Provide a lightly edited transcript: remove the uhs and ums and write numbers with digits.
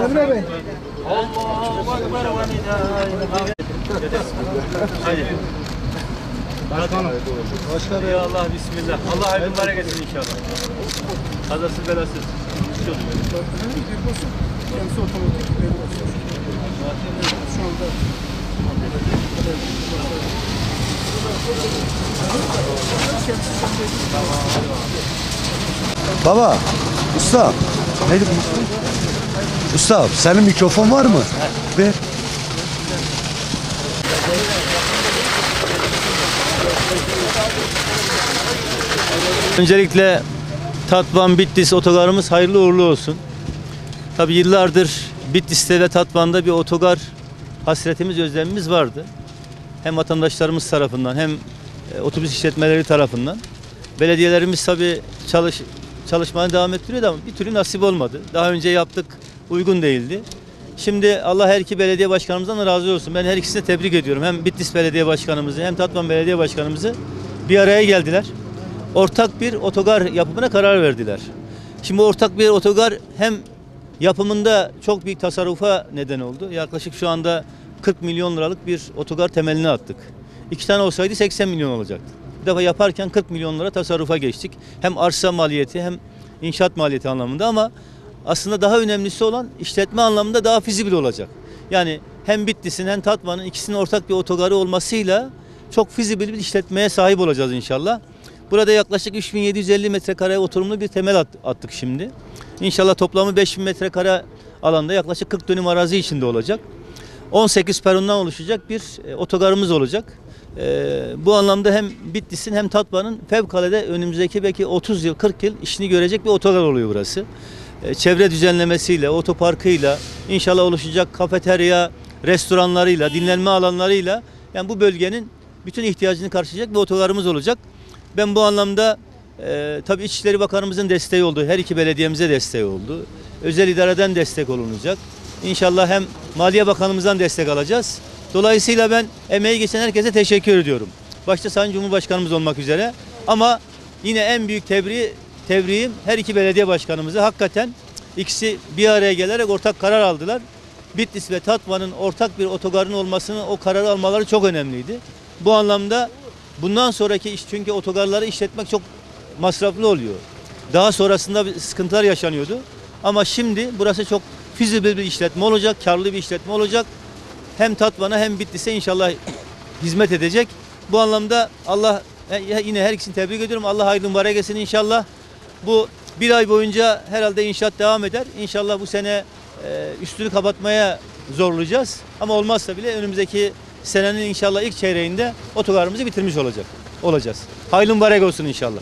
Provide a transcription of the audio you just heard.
Emre Bey. Hadi. Başkanım. Başkanım. Ya Allah bismillah. Allah hayırlı mübarek etsin inşallah. Kazasız belasız. Kendisi otomatik. Şu anda. Baba, usta, neydi bu? Usta, senin mikrofon var mı? Ver. Öncelikle Tatvan Bitlis otogarımız hayırlı uğurlu olsun. Tabii yıllardır Bitlis'te ve Tatvan'da bir otogar hasretimiz, özlemimiz vardı. Hem vatandaşlarımız tarafından hem otobüs işletmeleri tarafından. Belediyelerimiz tabii çalışmaya devam ettiriyordu ama bir türlü nasip olmadı. Daha önce yaptık, uygun değildi. Şimdi Allah her iki belediye başkanımızdan razı olsun. Ben her ikisini tebrik ediyorum. Hem Bitlis Belediye Başkanımızı hem Tatvan Belediye Başkanımızı bir araya geldiler. Ortak bir otogar yapımına karar verdiler. Şimdi ortak bir otogar hem yapımında çok büyük tasarrufa neden oldu. Yaklaşık şu anda 40 milyon liralık bir otogar temelini attık. 2 tane olsaydı 80 milyon olacaktı. Bir defa yaparken 40 milyon lira tasarrufa geçtik. Hem arsa maliyeti hem inşaat maliyeti anlamında ama aslında daha önemlisi olan işletme anlamında daha fizibil olacak. Yani hem Bitlis'in hem Tatvan'ın ikisinin ortak bir otogarı olmasıyla çok fizibil bir işletmeye sahip olacağız inşallah. Burada yaklaşık 3750 metrekare oturumlu bir temel attık şimdi. İnşallah toplamı 5000 metrekare alanda yaklaşık 40 dönüm arazi içinde olacak. 18 perondan oluşacak bir otogarımız olacak. Bu anlamda hem Bitlis'in hem Tatvan'ın fevkalade önümüzdeki belki 30 yıl 40 yıl işini görecek bir otogar oluyor burası. Çevre düzenlemesiyle, otoparkıyla, inşallah oluşacak kafeterya, restoranlarıyla, dinlenme alanlarıyla yani bu bölgenin bütün ihtiyacını karşılayacak bir otogarımız olacak. Ben bu anlamda tabii İçişleri Bakanımızın desteği oldu. Her iki belediyemize desteği oldu. Özel idareden destek olunacak. İnşallah hem Maliye Bakanımızdan destek alacağız. Dolayısıyla ben emeği geçen herkese teşekkür ediyorum. Başta Sayın Cumhurbaşkanımız olmak üzere. Ama yine en büyük tebriğim her iki belediye başkanımıza. Hakikaten ikisi bir araya gelerek ortak karar aldılar. Bitlis ve Tatvan'ın ortak bir otogarın olmasını, o kararı almaları çok önemliydi. Bu anlamda bundan sonraki iş, çünkü otogarları işletmek çok masraflı oluyor. Daha sonrasında sıkıntılar yaşanıyordu. Ama şimdi burası çok fizibil bir işletme olacak, karlı bir işletme olacak. Hem Tatvan'a hem Bitlis'e inşallah hizmet edecek. Bu anlamda Allah yine her ikisini tebrik ediyorum. Allah hayırlı mübarek etsin inşallah. Bu bir ay boyunca herhalde inşaat devam eder. İnşallah bu sene üstünü kapatmaya zorlayacağız. Ama olmazsa bile önümüzdeki senenin inşallah ilk çeyreğinde otogarımızı bitirmiş olacağız. Hayırlı mübarek olsun inşallah.